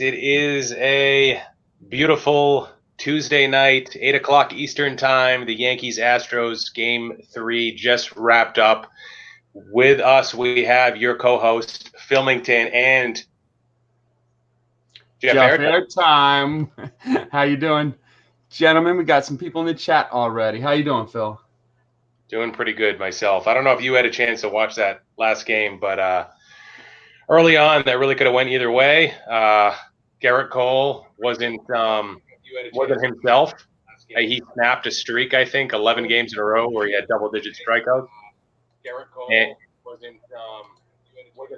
It is a beautiful Tuesday night, 8 o'clock Eastern time. The Yankees Astros Game 3 just wrapped up. With us, we have your co-host, Philmington, and JeffAirtime. How you doing, gentlemen? We got some people in the chat already. How you doing, Phil? Doing pretty good myself. I don't know if you had a chance to watch that last game, but early on, that really could have went either way. Garrett Cole wasn't himself. He snapped a streak, I think, 11 games in a row where he had double-digit strikeouts. Garrett Cole wasn't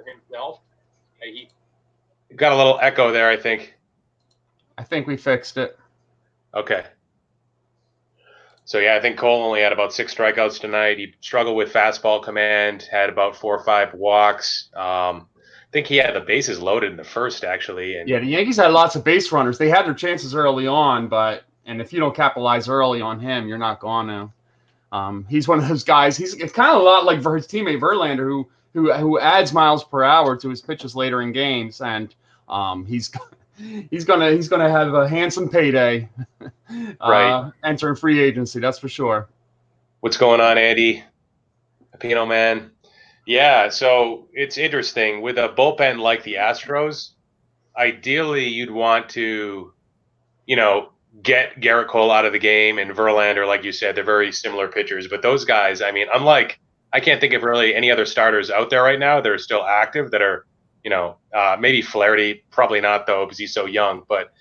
himself. He got a little echo there, I think. I think we fixed it. Okay. So, yeah, I think Cole only had about 6 strikeouts tonight. He struggled with fastball command, had about 4 or 5 walks. I think he had the bases loaded in the first, actually. And yeah, the Yankees had lots of base runners. They had their chances early on, and if you don't capitalize early on him, you're not going to. He's one of those guys. He's kind of a lot like his teammate Verlander, who adds miles per hour to his pitches later in games, and he's gonna have a handsome payday. Right. Entering free agency, that's for sure. What's going on, Andy? Pino man. Yeah, so it's interesting. With a bullpen like the Astros, ideally you'd want to, get Garrett Cole out of the game and Verlander, like you said, they're very similar pitchers. But those guys, I mean, I can't think of really any other starters out there right now that are still active that are, maybe Flaherty, probably not though, because he's so young. But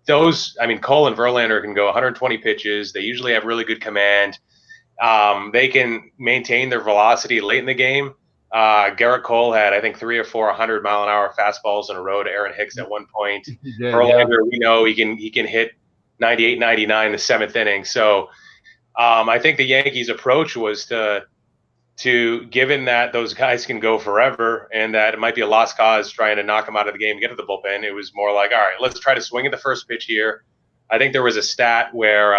Cole and Verlander can go 120 pitches. They usually have really good command. They can maintain their velocity late in the game. Garrett Cole had, I think, 3 or 4 100-mile-an-hour fastballs in a row to Aaron Hicks at one point. Verlander, we know he can hit 98, 99 in the 7th inning. So I think the Yankees' approach was to given that those guys can go forever and that it might be a lost cause trying to knock them out of the game and get to the bullpen, it was more like, all right, let's try to swing at the first pitch here. I think there was a stat where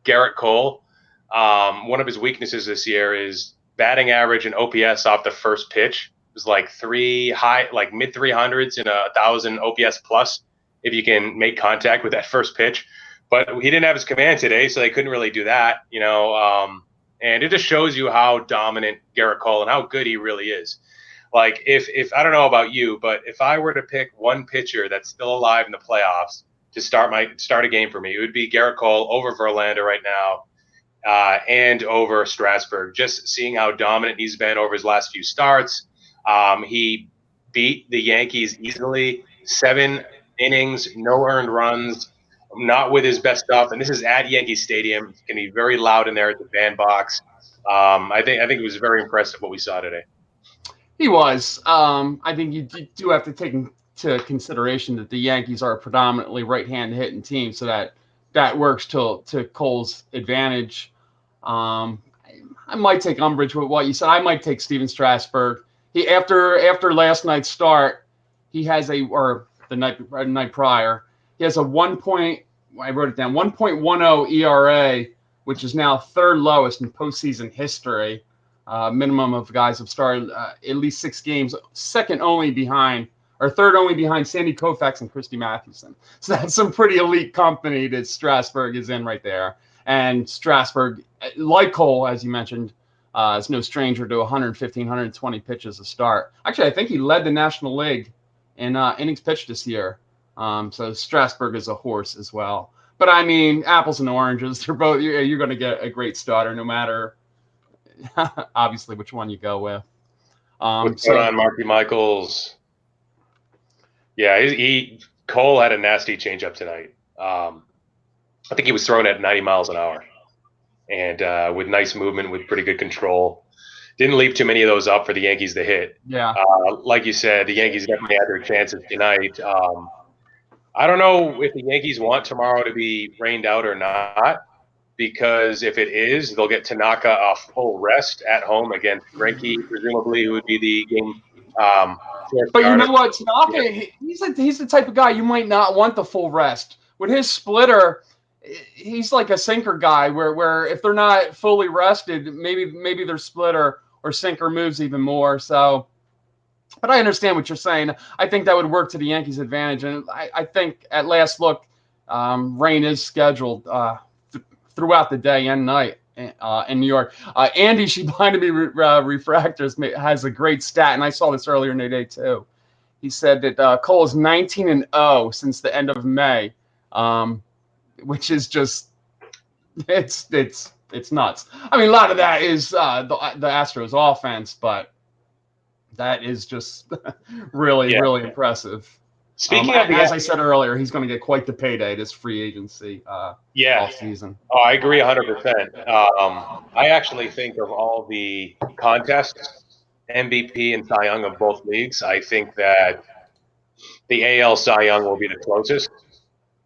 Garrett Cole, one of his weaknesses this year is batting average and OPS off the first pitch. It was like mid 300s and 1,000 OPS plus if you can make contact with that first pitch. But he didn't have his command today, so they couldn't really do that, and it just shows you how dominant Garrett Cole and how good he really is. Like if I don't know about you, but if I were to pick one pitcher that's still alive in the playoffs to start a game for me, it would be Garrett Cole over Verlander right now. And over Strasburg, just seeing how dominant he's been over his last few starts. He beat the Yankees easily, 7 innings, no earned runs, not with his best stuff. And this is at Yankee Stadium. It's going to be very loud in there at the bandbox. I think it was very impressive what we saw today. He was. I think you do have to take into consideration that the Yankees are a predominantly right-hand hitting team, so that works to Cole's advantage. I might take umbrage with what you said. I might take Steven Strasburg. He after last night's start, he has the night prior, he has a 1.10 ERA, which is now third lowest in postseason history. Minimum of guys have started at least 6 games, third only behind Sandy Koufax and Christy Mathewson. So that's some pretty elite company that Strasburg is in right there. And Strasburg, like Cole, as you mentioned, is no stranger to 115, 120 pitches a start. Actually, I think he led the National League in innings pitched this year. So Strasburg is a horse as well. But, I mean, apples and oranges. They're both. You're going to get a great starter no matter, obviously, which one you go with. What's going on, Marky Michaels? Yeah, Cole had a nasty changeup tonight. I think he was throwing at 90 miles an hour and with nice movement, with pretty good control. Didn't leave too many of those up for the Yankees to hit. Yeah. Like you said, the Yankees definitely had their chances tonight. I don't know if the Yankees want tomorrow to be rained out or not, because if it is, they'll get Tanaka a full rest at home against Greinke, presumably, who would be the game. But you know what, Tanaka, he's the type of guy you might not want the full rest. With his splitter, he's like a sinker guy where if they're not fully rested, maybe their splitter or sinker moves even more. So But I understand what you're saying. I think that would work to the Yankees' advantage. And I think at last look, rain is scheduled throughout the day and night in New York. Andy, she blinded me refractors, has a great stat, and I saw this earlier in the day too. He said that Cole is 19-0 since the end of May, which is just it's nuts. I mean, a lot of that is the Astros offense, but that is just really impressive. Speaking of as I said earlier, he's going to get quite the payday this free agency all season. Oh, I agree 100%. I actually think of all the contests, MVP and Cy Young of both leagues, I think that the AL Cy Young will be the closest.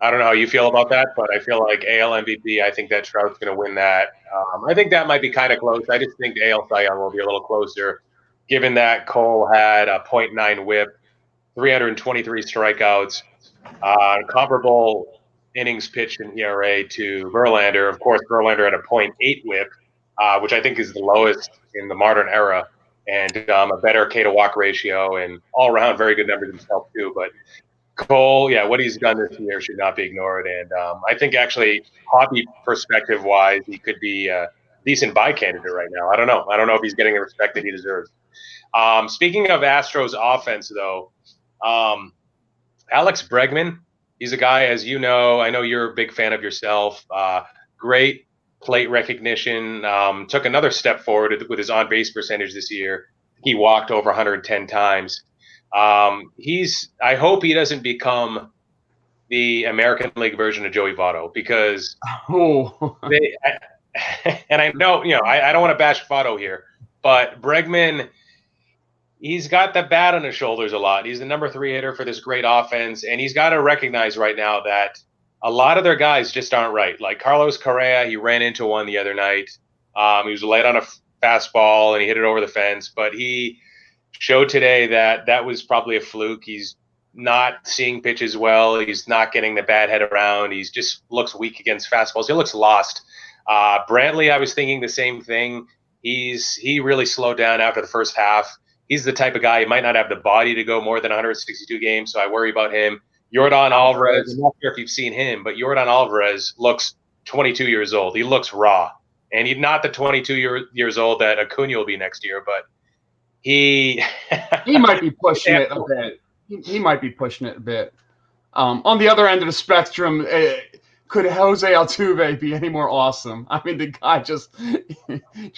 I don't know how you feel about that, but I feel like AL MVP, I think that Trout's going to win that. I think that might be kind of close. I just think AL Cy Young will be a little closer, given that Cole had a .9 whip, 323 strikeouts, comparable innings pitched in ERA to Verlander. Of course, Verlander had a .8 whip, which I think is the lowest in the modern era, and a better K to walk ratio, and all around very good numbers himself too. But Cole, what he's done this year should not be ignored, and I think actually hobby perspective wise, he could be a decent buy candidate right now. I don't know if he's getting the respect that he deserves. Speaking of Astros offense, though, Alex Bregman, he's a guy, as you know, I know you're a big fan of yourself. Great plate recognition. Took another step forward with his on base percentage this year. He walked over 110 times. I hope he doesn't become the American League version of Joey Votto, because and I know, I don't want to bash Votto here, but Bregman, he's got the bat on his shoulders a lot. He's the number 3 hitter for this great offense, and he's got to recognize right now that a lot of their guys just aren't right. Like Carlos Correa, he ran into one the other night. He was late on a fastball, and he hit it over the fence, but he showed today that that was probably a fluke. He's not seeing pitches well. He's not getting the bad head around. He just looks weak against fastballs. He looks lost. Brantley, I was thinking the same thing. He really slowed down after the first half. He's the type of guy, he might not have the body to go more than 162 games, so I worry about him. Yordan Alvarez, I'm not sure if you've seen him, but Yordan Alvarez looks 22 years old. He looks raw. And he's not the 22 years old that Acuna will be next year, but he might be pushing it a bit. He might be pushing it a bit. On the other end of the spectrum, could Jose Altuve be any more awesome? I mean, the guy just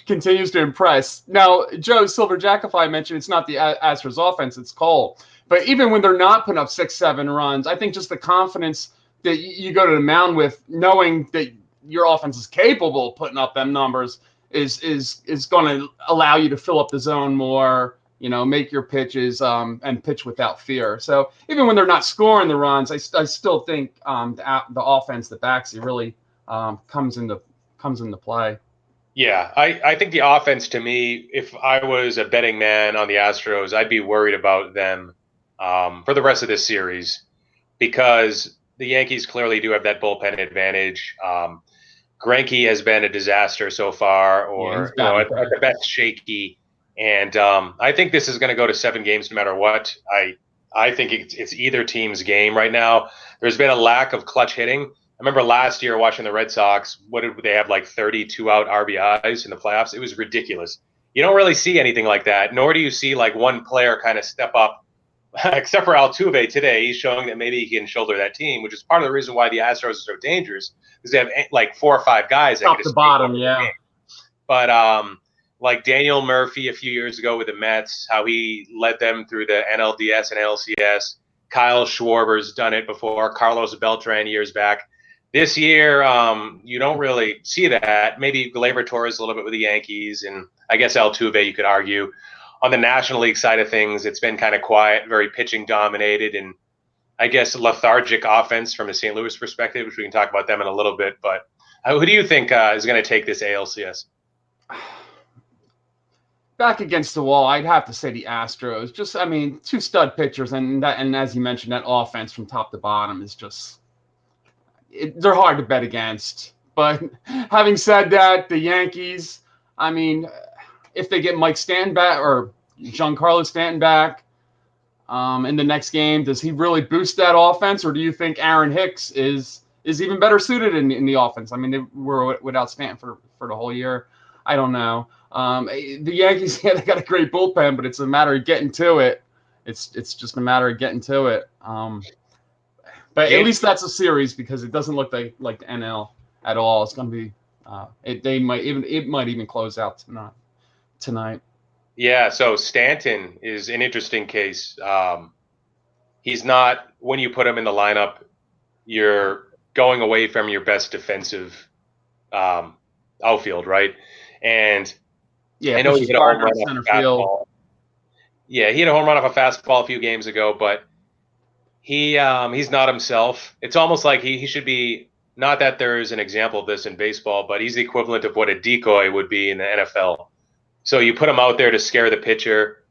continues to impress. Now, Joe Silverjackify mentioned it's not the Astros offense, it's Cole. But even when they're not putting up 6-7 runs, I think just the confidence that you go to the mound with, knowing that your offense is capable of putting up them numbers, is going to allow you to fill up the zone more, make your pitches and pitch without fear. So even when they're not scoring the runs, I still think the offense that backs you really comes into play. Yeah, I think the offense, to me, if I was a betting man on the Astros, I'd be worried about them for the rest of this series, because the Yankees clearly do have that bullpen advantage. Greinke has been a disaster so far, or at the best shaky. And I think this is going to go to 7 games no matter what. I think it's either team's game right now. There's been a lack of clutch hitting. I remember last year watching the Red Sox. What did they have, like 32 out RBIs in the playoffs? It was ridiculous. You don't really see anything like that, nor do you see like one player kind of step up, except for Altuve today. He's showing that maybe he can shoulder that team, which is part of the reason why the Astros are so dangerous, because they have like 4 or 5 guys that top the bottom, yeah. But like Daniel Murphy a few years ago with the Mets, how he led them through the NLDS and ALCS. Kyle Schwarber's done it before. Carlos Beltran years back. This year, you don't really see that. Maybe Gleyber Torres a little bit with the Yankees, and I guess Altuve, you could argue. On the National League side of things, it's been kind of quiet, very pitching dominated, and I guess lethargic offense from a St. Louis perspective, which we can talk about them in a little bit. But who do you think is going to take this ALCS? Back against the wall, I'd have to say the Astros. Just, 2 stud pitchers, and as you mentioned, that offense from top to bottom is just they're hard to bet against. But having said that, the Yankees, if they get Mike Stanton back or Giancarlo Stanton back, in the next game? Does he really boost that offense, or do you think Aaron Hicks is even better suited in the offense? I mean, they were without Stanton for the whole year. I don't know. The Yankees, yeah, they got a great bullpen, but it's a matter of getting to it. It's just a matter of getting to it. But at least that's a series, because it doesn't look like the NL at all. It's going to be it might even close out tonight. Yeah, so Stanton is an interesting case. He's not, when you put him in the lineup, you're going away from your best defensive outfield, right? And yeah, I know he hit a home run off a fastball. Field. Yeah, he hit a home run off a fastball a few games ago, but he's not himself. It's almost like he should be, not that there's an example of this in baseball, but he's the equivalent of what a decoy would be in the NFL. So you put him out there to scare the pitcher.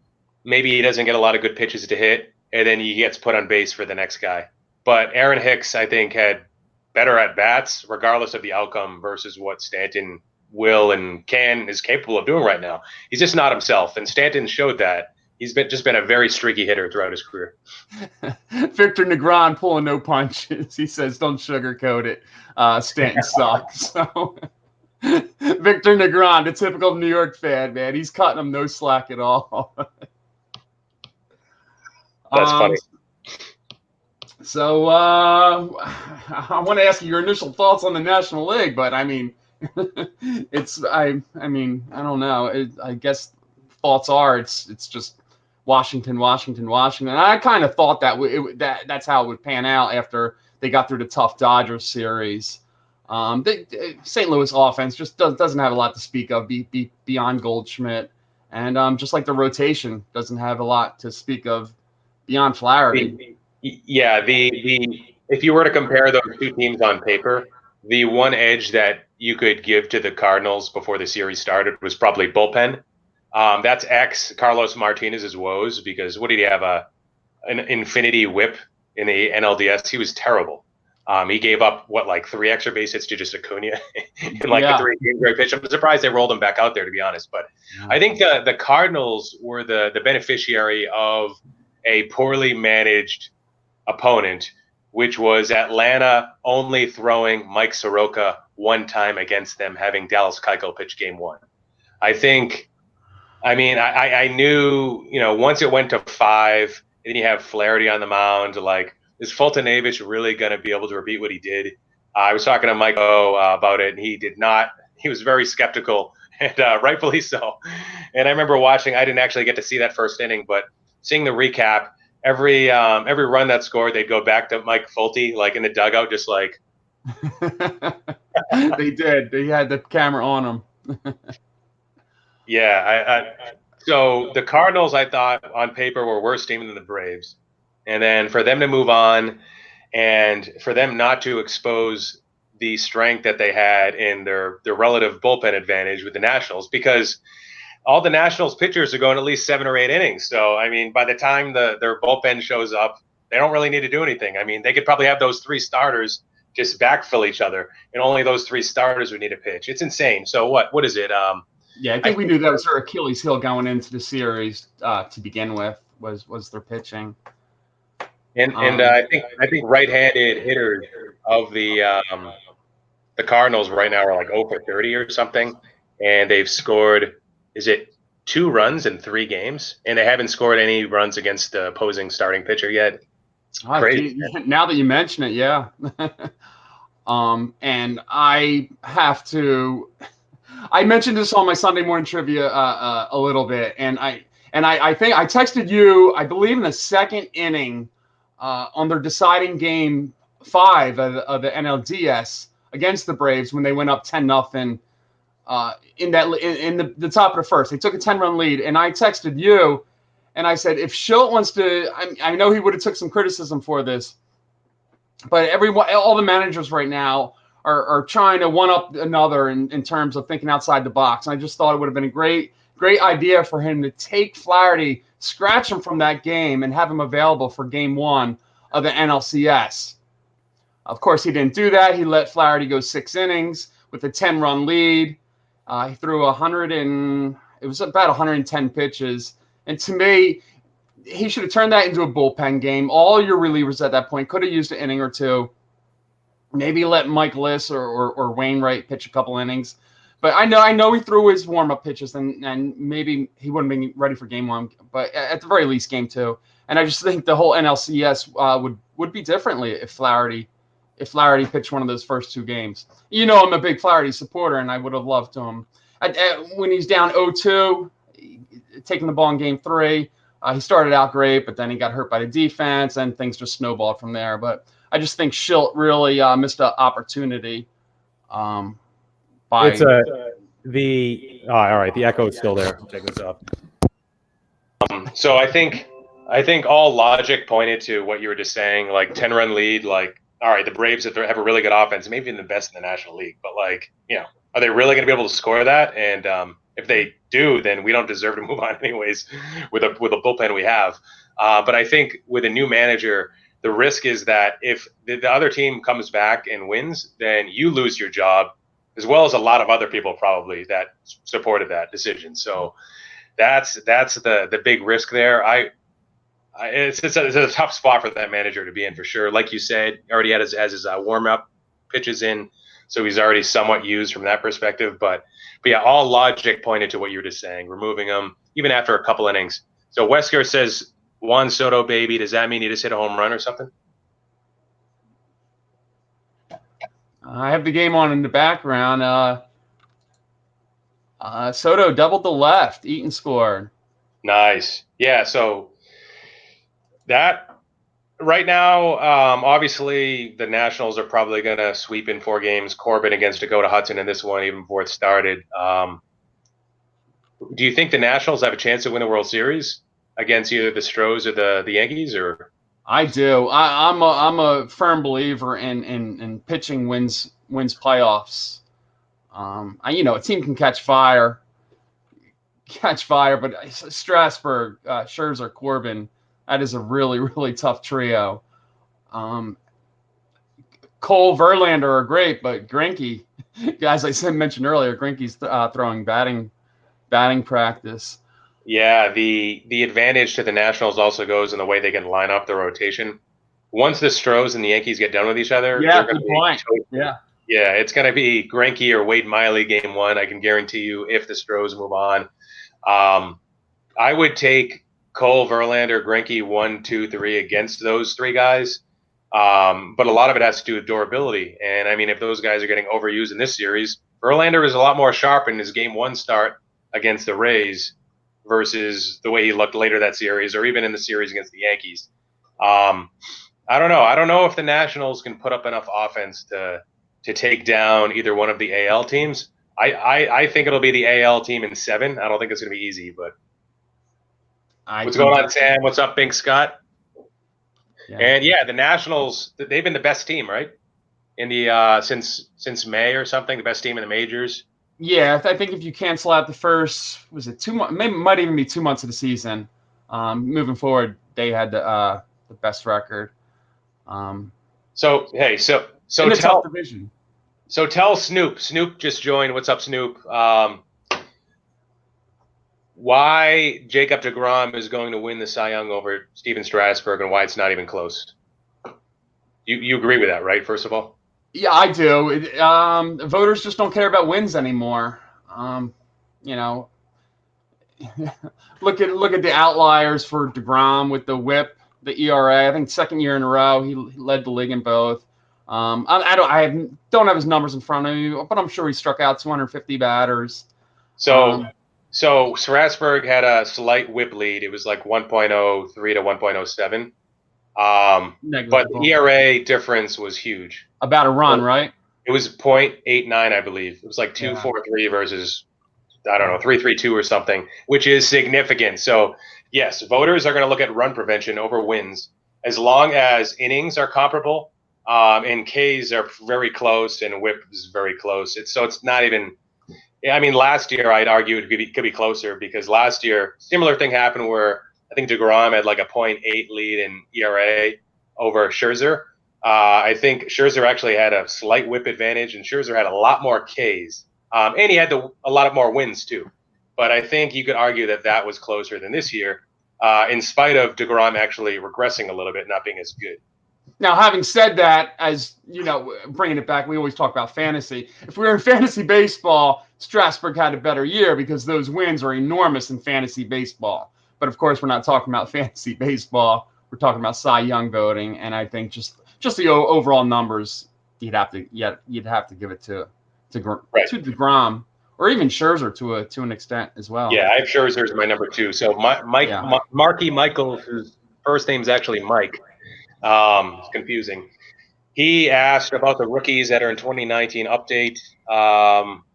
Maybe he doesn't get a lot of good pitches to hit, and then he gets put on base for the next guy. But Aaron Hicks, I think, had better at-bats, regardless of the outcome, versus what Stanton will and is capable of doing right now. He's just not himself, and Stanton showed that. He's been a very streaky hitter throughout his career. Victor Negron pulling no punches. He says, "Don't sugarcoat it. Stanton sucks." So Victor Negron, the typical New York fan, man, he's cutting him no slack at all. That's funny. So I want to ask you your initial thoughts on the National League, but I mean, I don't know. I guess thoughts are it's just Washington. And I kind of thought that's how it would pan out after they got through the tough Dodgers series. The St. Louis offense just doesn't have a lot to speak of beyond Goldschmidt, and just like the rotation doesn't have a lot to speak of beyond Flaherty. Yeah, if you were to compare those two teams on paper, the one edge that you could give to the Cardinals before the series started was probably bullpen. That's Carlos Martinez's woes, because what did he have, an infinity whip in the NLDS? He was terrible. He gave up like 3 extra base hits to just Acuna in the 3 games where he pitched. I'm surprised they rolled him back out there, to be honest. But I think the Cardinals were the beneficiary of a poorly managed opponent, which was Atlanta only throwing Mike Soroka one time against them, having Dallas Keuchel pitch game 1. I knew, once it went to 5, and then you have Flaherty on the mound, like, is Fultonavich really going to be able to repeat what he did? I was talking to Mike about it, and he did not. He was very skeptical, and rightfully so. And I remember watching, I didn't actually get to see that first inning, but seeing the recap, every run that scored, they'd go back to Mike Fulte, like in the dugout, just like. They did. They had the camera on them. Yeah, so the Cardinals, I thought on paper, were worse team than the Braves, and then for them to move on, and for them not to expose the strength that they had in their relative bullpen advantage with the Nationals, because all the Nationals pitchers are going at least 7 or 8 innings. So I mean, by the time their bullpen shows up, they don't really need to do anything. I mean, they could probably have those 3 starters just backfill each other, and only those 3 starters would need a pitch. It's insane. So what is it? Yeah, I think we knew that was their Achilles heel going into the series to begin with, was their pitching. And I think right-handed hitters of the Cardinals right now are like 0 for 30 or something, and they've scored, is it 2 runs in 3 games, and they haven't scored any runs against the opposing starting pitcher yet. It's crazy. Now that you mention it, yeah. And I have to. I mentioned this on my Sunday morning trivia a little bit, and I think I texted you, I believe, in the second inning on their deciding game 5 of the NLDS against the Braves when they went up 10-0 in the top of the first. They took a 10-run lead, and I texted you, and I said, if Schilt wants to, I know he would have took some criticism for this, but all the managers right now are trying to one up another in terms of thinking outside the box. And I just thought it would have been a great idea for him to take Flaherty, scratch him from that game, and have him available for game 1 of the NLCS. Of course, he didn't do that. He let Flaherty go 6 innings with a 10-run lead. He threw it was about 110 pitches. And to me, he should have turned that into a bullpen game. All your relievers at that point could have used an inning or two. Maybe let Mike Liss or Wainwright pitch a couple innings. But I know he threw his warm-up pitches, and maybe he wouldn't be ready for game one, but at the very least, game two. And I just think the whole NLCS would be differently if Flaherty pitched one of those first two games. I'm a big Flaherty supporter, and I would have loved him. When he's down 0-2, taking the ball in game three, he started out great, but then he got hurt by the defense, and things just snowballed from there. But I just think Schilt really missed an opportunity. All right. The echo is still there. I'm taking this off. So I think all logic pointed to what you were just saying, like 10-run lead. Like, all right, the Braves have a really good offense, maybe even the best in the National League. But are they really going to be able to score that? And if they do, then we don't deserve to move on anyways with a bullpen we have. But I think with a new manager, the risk is that if the other team comes back and wins, then you lose your job, as well as a lot of other people probably that supported that decision. So that's the big risk there. It's a tough spot for that manager to be in for sure. Like you said, already has his warm up pitches in, so he's already somewhat used from that perspective. But yeah, all logic pointed to what you were just saying, removing him even after a couple innings. So Wesker says, Juan Soto, baby. Does that mean he just hit a home run or something? I have the game on in the background. Soto doubled the left. Eaton scored. Nice. Yeah, so that right now, obviously the Nationals are probably going to sweep in 4 games. Corbin against Dakota Hudson in this one, even before it started. Do you think the Nationals have a chance to win the World Series against either the Astros or the Yankees? Or I do. I'm a firm believer in pitching wins playoffs. A team can catch fire, but Strasburg, Scherzer, Corbin, that is a really, really tough trio. Cole, Verlander are great, but Greinke, as I mentioned earlier, Greinke's throwing batting practice. Yeah, the advantage to the Nationals also goes in the way they can line up the rotation. Once the Astros and the Yankees get done with each other, yeah, good point. Yeah, it's going to be Greinke or Wade Miley game one. I can guarantee you if the Astros move on. I would take Cole, Verlander, Greinke 1, 2, 3 against those 3 guys. But a lot of it has to do with durability. And I mean, if those guys are getting overused in this series, Verlander is a lot more sharp in his game 1 start against the Rays versus the way he looked later that series, or even in the series against the Yankees. I don't know. I don't know if the Nationals can put up enough offense to take down either one of the AL teams. I think it'll be the AL team in 7. I don't think it's going to be easy, but what's going on, Sam? What's up, Big Scott? Yeah. And yeah, the Nationals, they've been the best team, right? In the since May or something, the best team in the majors. Yeah, I think if you cancel out the first, was it 2 months? Maybe might even be 2 months of the season. Moving forward, they had the best record. So in the top division. So tell Snoop. Snoop just joined. What's up, Snoop? Why Jacob deGrom is going to win the Cy Young over Steven Strasburg, and why it's not even close. You agree with that, right? First of all. Yeah, I do. Voters just don't care about wins anymore. Look at the outliers for DeGrom with the WHIP, the ERA. I think second year in a row he led the league in both. I don't have his numbers in front of me, but I'm sure he struck out 250 batters. So Strasburg had a slight WHIP lead. It was like 1.03 to 1.07. But the ERA difference was huge. About a run, right? It was 0.89, I believe. It was like 2.43 versus, I don't know, 3.32 or something, which is significant. So, yes, voters are going to look at run prevention over wins as long as innings are comparable and Ks are very close and WHIP is very close. It's not even – I mean, last year I'd argue it could be closer because last year similar thing happened where I think DeGrom had like a 0.8 lead in ERA over Scherzer. I think Scherzer actually had a slight WHIP advantage, and Scherzer had a lot more Ks. And he had a lot of more wins, too. But I think you could argue that was closer than this year. in spite of DeGrom actually regressing a little bit, not being as good. Now, having said that, as you know, bringing it back, we always talk about fantasy. If we were in fantasy baseball, Strasburg had a better year because those wins are enormous in fantasy baseball. But of course, we're not talking about fantasy baseball. We're talking about Cy Young voting, and I think just the overall numbers, you'd have to give it to DeGrom, or even Scherzer to an extent as well. Yeah, I have Scherzer as my number 2. So Marky Michaels, whose first name's actually Mike. It's confusing. He asked about the rookies that are in 2019 update.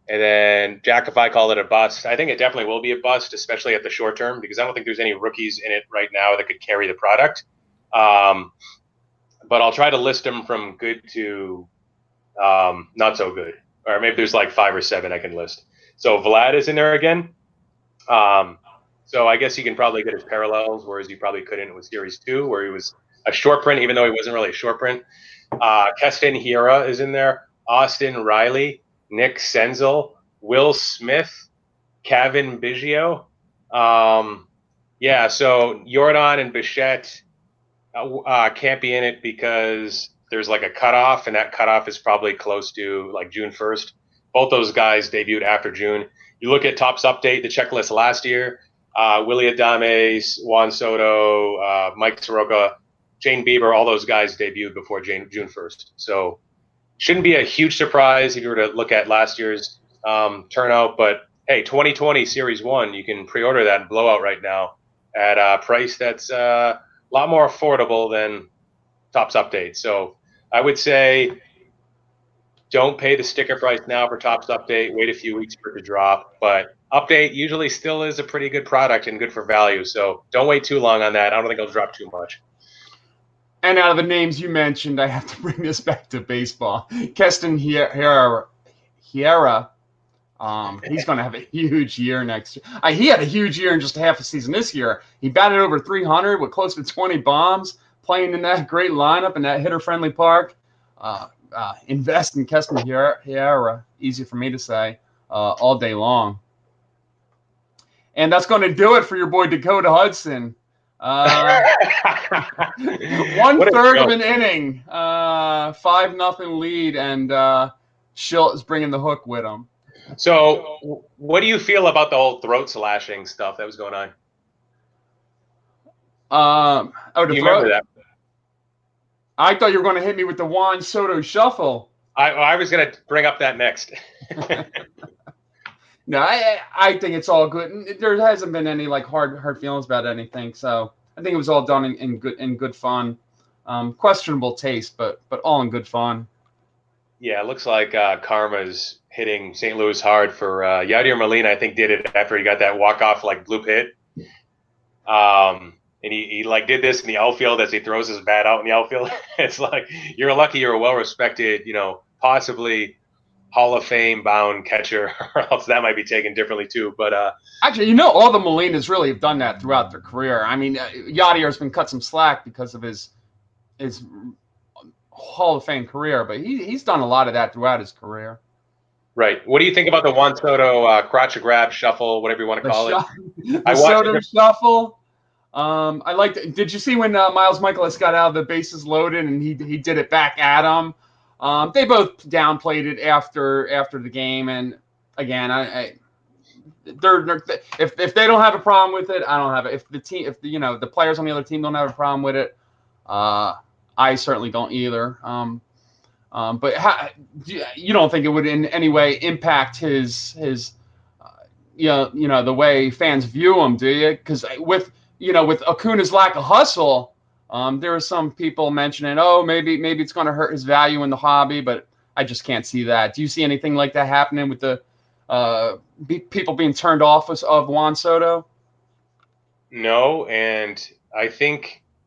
And then Jackify called it a bust. I think it definitely will be a bust, especially at the short term, because I don't think there's any rookies in it right now that could carry the product. But I'll try to list them from good to not so good. Or maybe there's like 5 or 7 I can list. So Vlad is in there again. So I guess you can probably get his parallels, whereas you probably couldn't with Series 2, where he was a short print, even though he wasn't really a short print. Keston Hiura is in there. Austin Riley, Nick Senzel, Will Smith, Kevin Biggio. So Jordan and Bichette can't be in it because there's like a cutoff, and that cutoff is probably close to like June 1st. Both those guys debuted after June. You look at Topps Update, the checklist last year, Willie Adames, Juan Soto, Mike Soroka, Shane Bieber, all those guys debuted before June 1st. So shouldn't be a huge surprise if you were to look at last year's turnout. But, hey, 2020 Series 1, you can pre-order that blowout right now at a price that's a lot more affordable than Topps Update. So I would say don't pay the sticker price now for Topps Update. Wait a few weeks for it to drop. But Update usually still is a pretty good product and good for value. So don't wait too long on that. I don't think it'll drop too much. And out of the names you mentioned, I have to bring this back to baseball. Keston Hiura, he's going to have a huge year next year. He had a huge year in just half a season this year. He batted over 300 with close to 20 bombs, playing in that great lineup in that hitter-friendly park. Invest in Keston Hiura, easy for me to say, all day long. And that's going to do it for your boy Dakota Hudson. 1/3 of an inning, 5-0 lead, and Schilt is bringing the hook with him. So, what do you feel about the whole throat slashing stuff that was going on? Do you remember that? I thought you were going to hit me with the Juan Soto shuffle. I was going to bring up that next. No, I think it's all good. And there hasn't been any like hard feelings about anything. So I think it was all done in good fun. Questionable taste, but all in good fun. Yeah, it looks like Karma's hitting St. Louis hard for Yadier Molina. I think did it after he got that walk-off like bloop hit. And he like did this in the outfield as he throws his bat out in the outfield. It's like you're lucky you're a well-respected, possibly Hall of Fame bound catcher, or else that might be taken differently too. But actually, all the Molinas really have done that throughout their career. I mean, Yadier's been cut some slack because of his Hall of Fame career, but he's done a lot of that throughout his career. Right. What do you think about the Juan Soto crotch grab shuffle, whatever you want to call it? The Soto shuffle. I liked it. Did you see when Miles Michaelis got out of the bases loaded and he did it back at him? They both downplayed it after the game, and again, if they don't have a problem with it, I don't have it. If the players on the other team don't have a problem with it, I certainly don't either. But you don't think it would in any way impact his the way fans view him, do you? Because with Acuna's lack of hustle. There are some people mentioning, maybe it's going to hurt his value in the hobby, but I just can't see that. Do you see anything like that happening with the people being turned off of Juan Soto? No, and I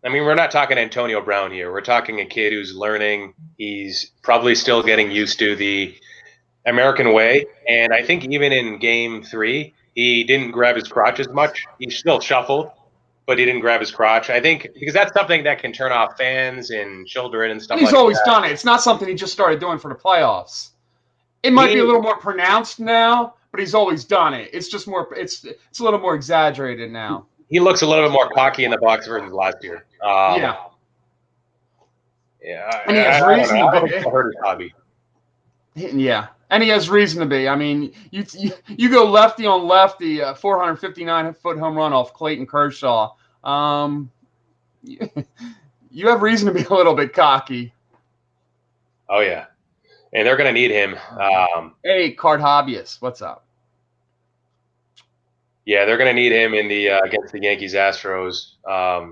mean, we're not talking Antonio Brown here. We're talking a kid who's learning. He's probably still getting used to the American way, and I think even in Game 3, he didn't grab his crotch as much. He still shuffled, but he didn't grab his crotch. I think because that's something that can turn off fans and children and stuff like that. He's always done it. It's not something he just started doing for the playoffs. It might be a little more pronounced now, but he's always done it. It's just more. It's a little more exaggerated now. he looks a little bit more cocky in the box versus last year. Yeah. Yeah, And he has I don't reason know. I to don't think be. it'll hurt his hobby. Yeah, and he has reason to be. I mean, you go lefty on lefty, 459-foot home run off Clayton Kershaw. You have reason to be a little bit cocky. Oh yeah, and they're going to need him. Hey, card hobbyist, what's up? Yeah, they're going to need him in the against the Yankees Astros.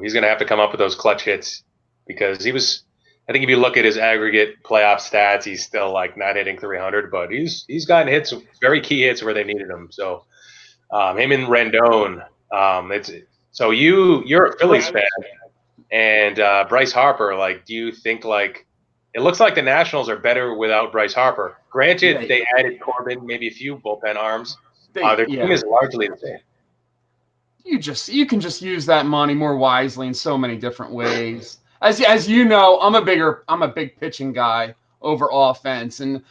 He's going to have to come up with those clutch hits because he was. I think if you look at his aggregate playoff stats, he's still like not hitting 300, but he's gotten hits, very key hits where they needed him. So him and Rendon. It's so you're a Phillies fan, and Bryce Harper. Like, do you think like it looks like the Nationals are better without Bryce Harper? Granted, they added Corbin, maybe a few bullpen arms. Their team is largely the same. You can just use that money more wisely in so many different ways. As you know, I'm a big pitching guy over offense, and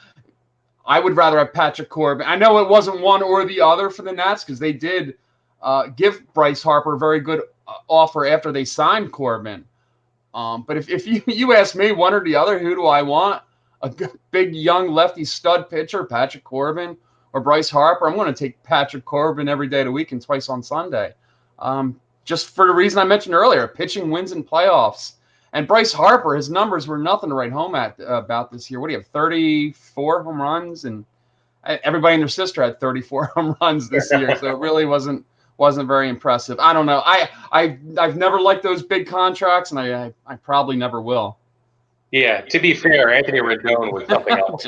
I would rather have Patrick Corbin. I know it wasn't one or the other for the Nats because they did give Bryce Harper a very good offer after they signed Corbin. But if you ask me one or the other, who do I want? A big young lefty stud pitcher, Patrick Corbin, or Bryce Harper? I'm going to take Patrick Corbin every day of the week and twice on Sunday. Just for the reason I mentioned earlier, pitching wins in playoffs. And Bryce Harper, his numbers were nothing to write home about this year. What do you have, 34 home runs? And everybody and their sister had 34 home runs this year, so it really wasn't very impressive. I don't know. I've never liked those big contracts, and I probably never will. Yeah, to be fair, Anthony Rendon was something else.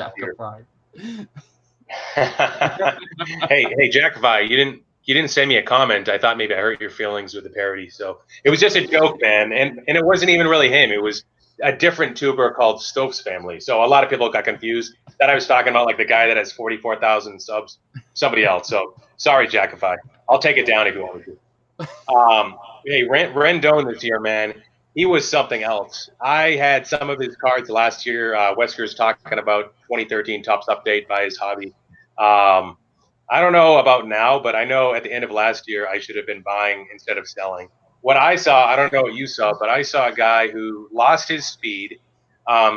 Hey, Jackify, you didn't send me a comment. I thought maybe I hurt your feelings with the parody. So it was just a joke, man. And it wasn't even really him. It was a different tuber called Stokes Family. So a lot of people got confused that I was talking about like the guy that has 44,000 subs, somebody else. So sorry, Jackify. I'll take it down if you want me to. Hey, Rendon this year, man, he was something else. I had some of his cards last year. Wesker's talking about 2013 Topps update by his hobby. I don't know about now, but I know at the end of last year I should have been buying instead of selling. What I saw, I don't know what you saw, but I saw a guy who lost his speed.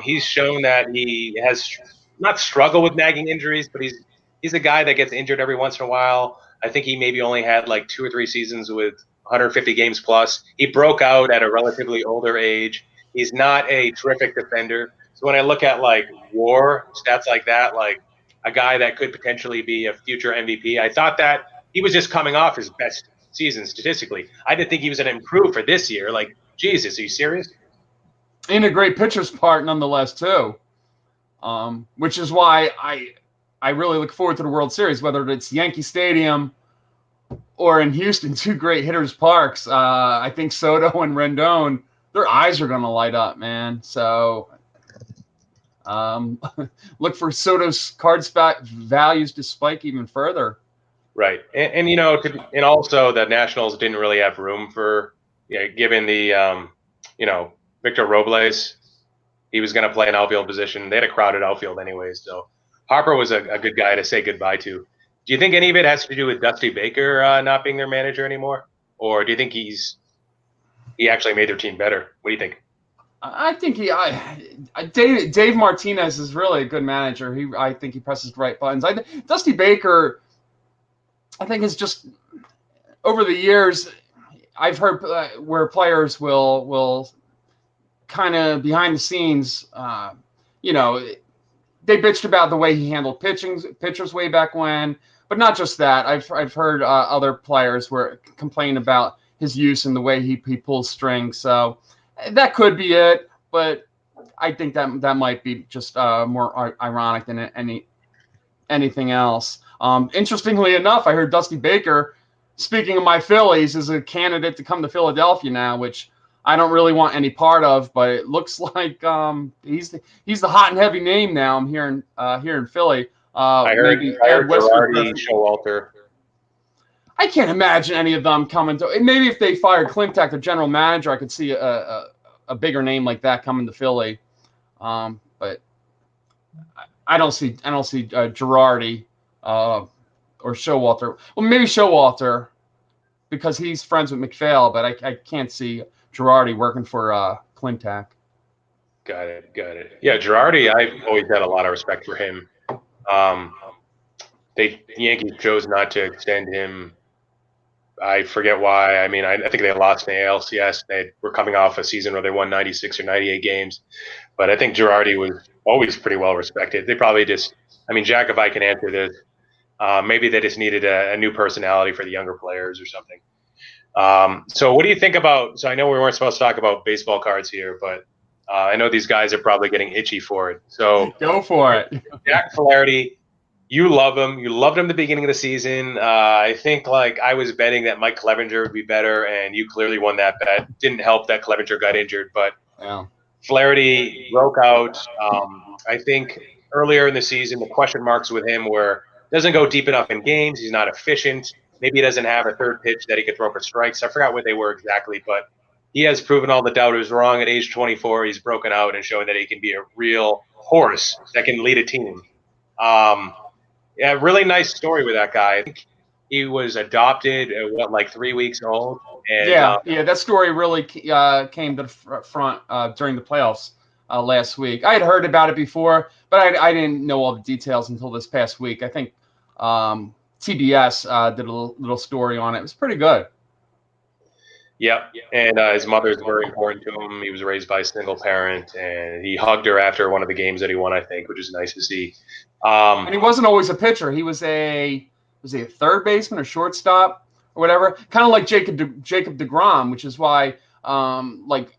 He's shown that he has not struggled with nagging injuries, but he's a guy that gets injured every once in a while. I think he maybe only had like 2 or 3 seasons with 150 games plus. He broke out at a relatively older age. He's not a terrific defender. So when I look at like WAR stats like that, like a guy that could potentially be a future MVP. I thought that he was just coming off his best season statistically. I didn't think he was going to improve for this year. Like, Jesus, are you serious? In a great pitcher's part, nonetheless, too. Which is why I really look forward to the World Series, whether it's Yankee Stadium or in Houston, 2 great hitters' parks. I think Soto and Rendon, their eyes are going to light up, man. So look for Soto's card values to spike even further. Right, and you know, and also the Nationals didn't really have room for, given the Victor Robles, he was going to play an outfield position. They had a crowded outfield anyways, so Harper was a good guy to say goodbye to. Do you think any of it has to do with Dusty Baker not being their manager anymore, or do you think he actually made their team better? What do you think? I think Dave Martinez is really a good manager. I think he presses the right buttons. Dusty Baker, I think, is just over the years. I've heard where players will kind of behind the scenes, they bitched about the way he handled pitchers way back when, but not just that. I've heard other players complain about his use and the way he pulls strings. So that could be it, but I think that might be just more ironic than anything else. Interestingly enough, I heard Dusty Baker, speaking of my Phillies, is a candidate to come to Philadelphia now, which I don't really want any part of, but it looks like he's the hot and heavy name now. I'm hearing here in Philly. I heard Girardi, Showalter. I can't imagine any of them coming to. Maybe if they fired Klimtak, the general manager, I could see a bigger name like that coming to Philly. But I don't see Girardi or Showalter. Well, maybe Showalter. because he's friends with McPhail, but I can't see Girardi working for Clintac. Got it. Yeah, Girardi, I've always had a lot of respect for him. The Yankees chose not to extend him. I forget why. I mean, I think they lost in the ALCS. They were coming off a season where they won 96 or 98 games. But I think Girardi was always pretty well respected. They probably just, I mean, Jack, if I can answer this, maybe they just needed a new personality for the younger players or something. So what do you think about, so I know we weren't supposed to talk about baseball cards here, but I know these guys are probably getting itchy for it. So Go for it. Jack Flaherty, you love him. You loved him at the beginning of the season. I think like I was betting that Mike Clevenger would be better, and you clearly won that bet. Didn't help that Clevenger got injured, but Yeah. Flaherty broke out. I think earlier in the season, the question marks with him were doesn't go deep enough in games. He's not efficient. Maybe he doesn't have a third pitch that he could throw for strikes. I forgot what they were exactly, but he has proven all the doubters wrong at age 24. He's broken out and showing that he can be a real horse that can lead a team. Yeah, really nice story with that guy. I think he was adopted at like 3 weeks old. And Yeah, that story really came to the front during the playoffs last week. I had heard about it before, but I didn't know all the details until this past week. I think TBS did a little story on it. It was pretty good. Yep. And his mother's very important to him. He was raised by a single parent, and he hugged her after one of the games that he won, I think, which is nice to see. And he wasn't always a pitcher. He was a third baseman or shortstop or whatever, kind of like Jacob DeGrom, which is why like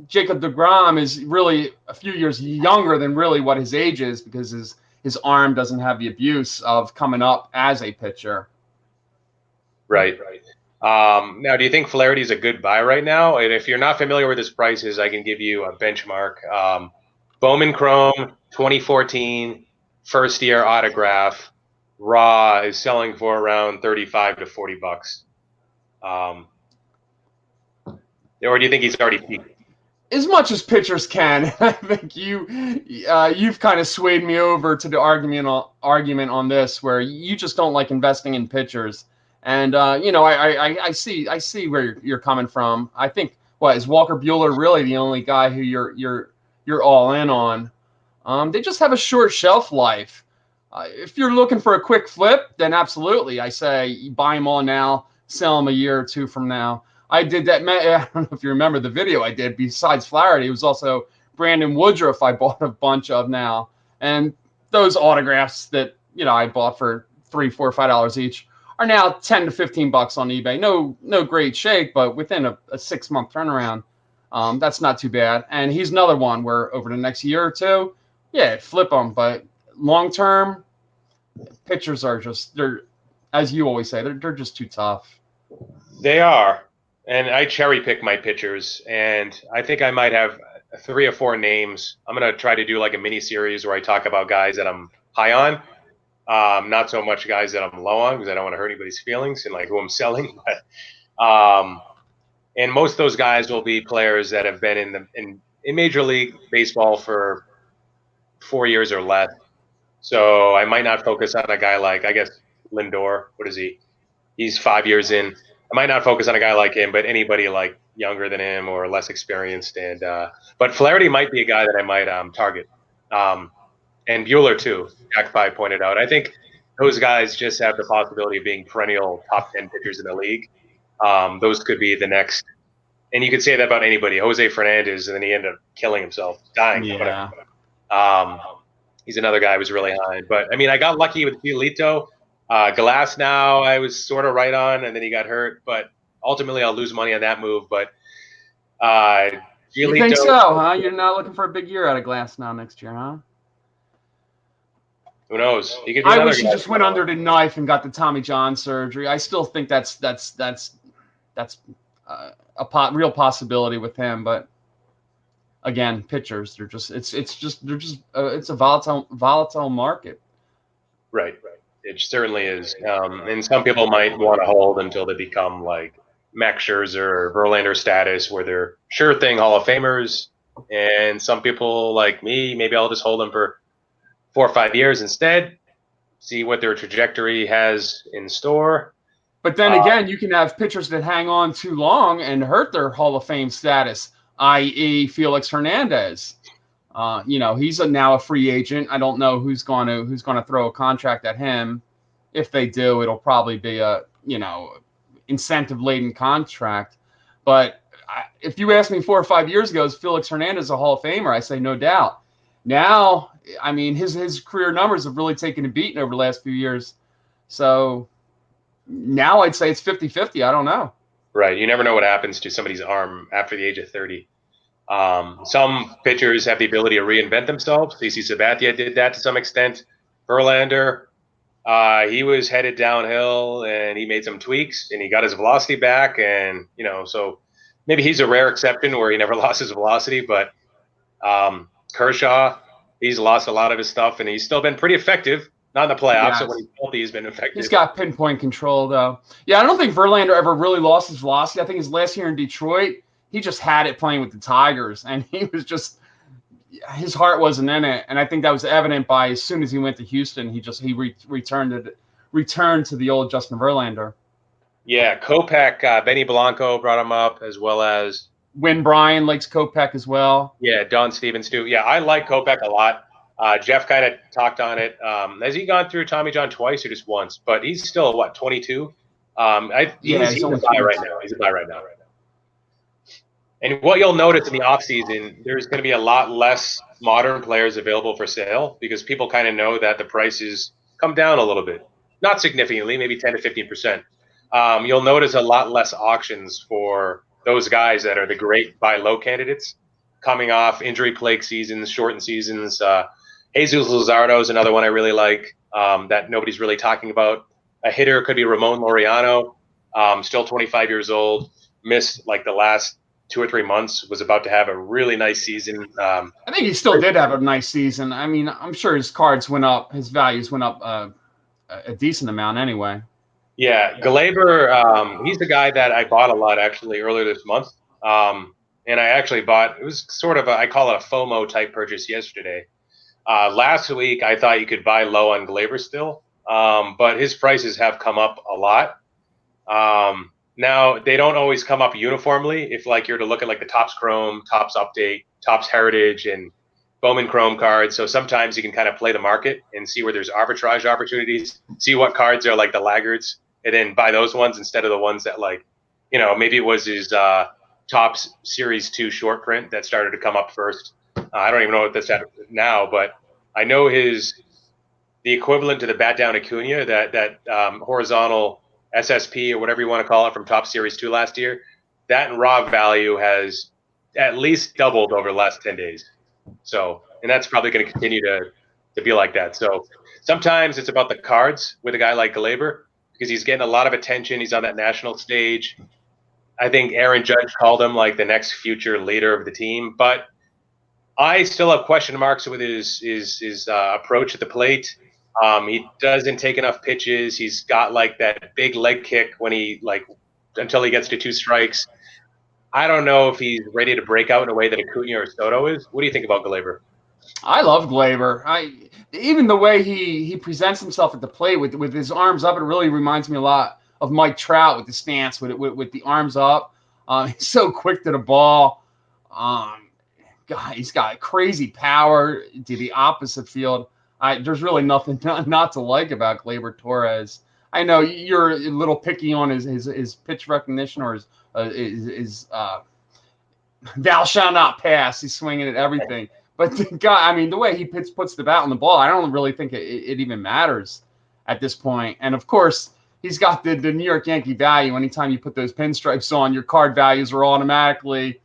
Jacob DeGrom is really a few years younger than really what his age is, because his arm doesn't have the abuse of coming up as a pitcher. Right. Now, do you think Flaherty is a good buy right now? And if you're not familiar with his prices, I can give you a benchmark. Bowman Chrome 2014 first year autograph raw is selling for around 35 to 40 bucks. Or do you think he's already peaked? As much as pitchers can. I think you've kind of swayed me over to the argument on this, where you just don't like investing in pitchers. And I see where you're coming from. I think is Walker Buehler really the only guy who you're all in on? They just have a short shelf life. If you're looking for a quick flip, then absolutely, I say you buy them all now, sell them a year or two from now. I did that. I don't know if you remember the video I did. Besides Flaherty, it was also Brandon Woodruff I bought a bunch of now, and those autographs that I bought for $3, $4, $5 each are now 10 to 15 bucks on eBay. No great shake, but within a 6-month turnaround, that's not too bad. And he's another one where over the next year or two, yeah, flip them. But long term, pitchers are they're, as you always say, they're just too tough. They are. And I cherry pick my pitchers, and I think I might have 3 or 4 names. I'm going to try to do like a mini series where I talk about guys that I'm high on. Not so much guys that I'm low on, because I don't want to hurt anybody's feelings and like who I'm selling. But and most of those guys will be players that have been in Major League Baseball for 4 years or less. So I might not focus on a guy like, I guess, Lindor. What is he? He's 5 years in. I might not focus on a guy like him, but anybody like younger than him or less experienced. And but Flaherty might be a guy that I might target. And Buehler too. Jack 5 pointed out. I think those guys just have the possibility of being perennial top 10 pitchers in the league. Those could be the next. And you could say that about anybody. Jose Fernandez, and then he ended up killing himself, dying. Yeah. He's another guy I was really high on. But I mean, I got lucky with Giolito. Glass now I was sort of right on, and then he got hurt. But ultimately, I'll lose money on that move. But Giolito, you think so, huh? You're not looking for a big year out of Glass now next year, huh? Who knows? He could be I wish he guy. just went under the knife and got the Tommy John surgery. I still think that's a real possibility with him. But again, pitchers, it's a volatile market. Right. It certainly is. And some people might want to hold until they become like Max Scherzer or Verlander status, where they're sure thing Hall of Famers. And some people like me, maybe I'll just hold them for 4 or 5 years instead, see what their trajectory has in store. But then again, you can have pitchers that hang on too long and hurt their Hall of Fame status, i.e., Felix Hernandez. He's now a free agent. I don't know who's going to throw a contract at him. If they do, it'll probably be a incentive-laden contract. But if you asked me 4 or 5 years ago, is Felix Hernandez a Hall of Famer? I say no doubt. Now, I mean, his career numbers have really taken a beating over the last few years. So now I'd say it's 50-50. I don't know. Right. You never know what happens to somebody's arm after the age of 30. Some pitchers have the ability to reinvent themselves. CC Sabathia did that to some extent. Verlander, he was headed downhill and he made some tweaks and he got his velocity back. And, so maybe he's a rare exception where he never lost his velocity. But Kershaw, he's lost a lot of his stuff and he's still been pretty effective. Not in the playoffs, so when he's healthy, he's been effective. He's got pinpoint control, though. Yeah, I don't think Verlander ever really lost his velocity. I think his last year in Detroit, he just had it playing with the Tigers, and he was just his heart wasn't in it. And I think that was evident by as soon as he went to Houston, he returned to the old Justin Verlander. Yeah, Kopech, Benny Blanco brought him up, as well as Win Bryan likes Kopech as well. Yeah, Don Stevens too. Yeah, I like Kopech a lot. Jeff kind of talked on it. Has he gone through Tommy John twice or just once? But he's still, 22? He's a buy right now. He's a buy right now. And what you'll notice in the offseason, there's going to be a lot less modern players available for sale because people kind of know that the prices come down a little bit. Not significantly, maybe 10 to 15%. You'll notice a lot less auctions for those guys that are the great buy low candidates coming off injury-plagued seasons, shortened seasons. Jesus Luzardo is another one I really like that nobody's really talking about. A hitter could be Ramon Laureano, still 25 years old, missed like the last 2 or 3 months, was about to have a really nice season. I think he still did have a nice season. I mean, I'm sure his cards went up, his values went up a decent amount anyway. Yeah, Glaber, he's the guy that I bought a lot actually earlier this month. And I actually bought, it was sort of I call it a FOMO type purchase yesterday. Last week, I thought you could buy low on Glaber still, but his prices have come up a lot. Now, they don't always come up uniformly. If you're to look at the Topps Chrome, Topps Update, Topps Heritage, and Bowman Chrome cards. So sometimes you can kind of play the market and see where there's arbitrage opportunities, see what cards are the laggards, and then buy those ones instead of the ones that maybe it was his Topps Series 2 short print that started to come up first. I don't even know what that's at now, but I know the equivalent to the bat down Acuna, that horizontal SSP or whatever you want to call it from Topps Series 2 last year, that in raw value has at least doubled over the last 10 days. So, and that's probably going to continue to be like that. So sometimes it's about the cards with a guy like Glaber because he's getting a lot of attention. He's on that national stage. I think Aaron Judge called him the next future leader of the team, but I still have question marks with his approach at the plate. He doesn't take enough pitches. He's got that big leg kick when until he gets to 2 strikes. I don't know if he's ready to break out in a way that Acuna or Soto is. What do you think about Glaber? I love Glaber. Even the way he presents himself at the plate with his arms up, it really reminds me a lot of Mike Trout with the stance, with the arms up. He's so quick to the ball. God, he's got crazy power to the opposite field. There's really nothing not to like about Glaber Torres. I know you're a little picky on his pitch recognition or his thou shalt not pass. He's swinging at everything. But the guy, the way he puts the bat on the ball, I don't really think it even matters at this point. And of course, he's got the New York Yankee value. Anytime you put those pinstripes on, your card values are automatically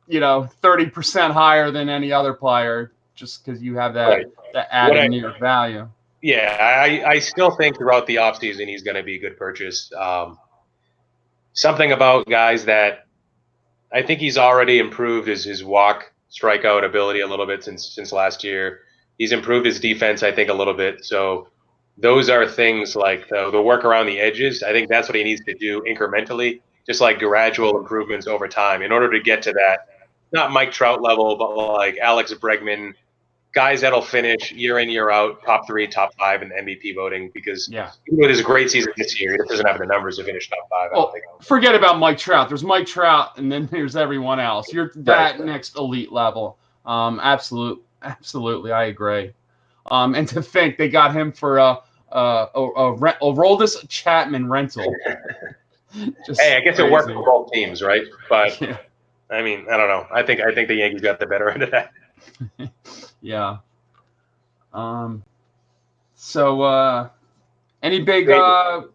30% higher than any other player just because you have that added New York value. Yeah, I still think throughout the offseason he's going to be a good purchase. Something about guys that I think he's already improved his walk strikeout ability a little bit since last year. He's improved his defense, I think, a little bit. So those are things like the work around the edges. I think that's what he needs to do incrementally, just gradual improvements over time in order to get to that, not Mike Trout level, but Alex Bregman, guys that'll finish year in, year out, top 3, top 5 in MVP voting because Yeah. even with his great season this year, he doesn't have the numbers to finish top 5. I don't think. Forget about Mike Trout. There's Mike Trout, and then there's everyone else. You're that next elite level. Absolutely, I agree. And to think they got him for a Roldis Chapman rental. Hey, I guess crazy. it worked for both teams, right? But yeah. I mean, I don't know. I think the Yankees got the better end of that. Yeah. So any big no,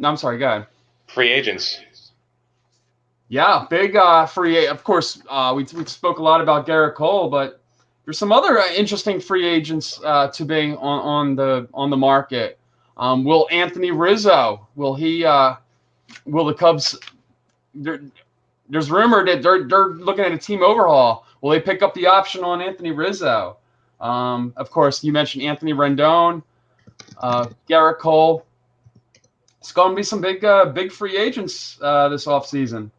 I'm sorry, go ahead. Free agents. Yeah, big free. Of course, we spoke a lot about Garrett Cole, but there's some other interesting free agents to be on the market. Will Anthony Rizzo? Will he? Will the Cubs? There's rumor that they're looking at a team overhaul. Will they pick up the option on Anthony Rizzo? Of course, you mentioned Anthony Rendon, Garrett Cole. It's going to be some big free agents this offseason.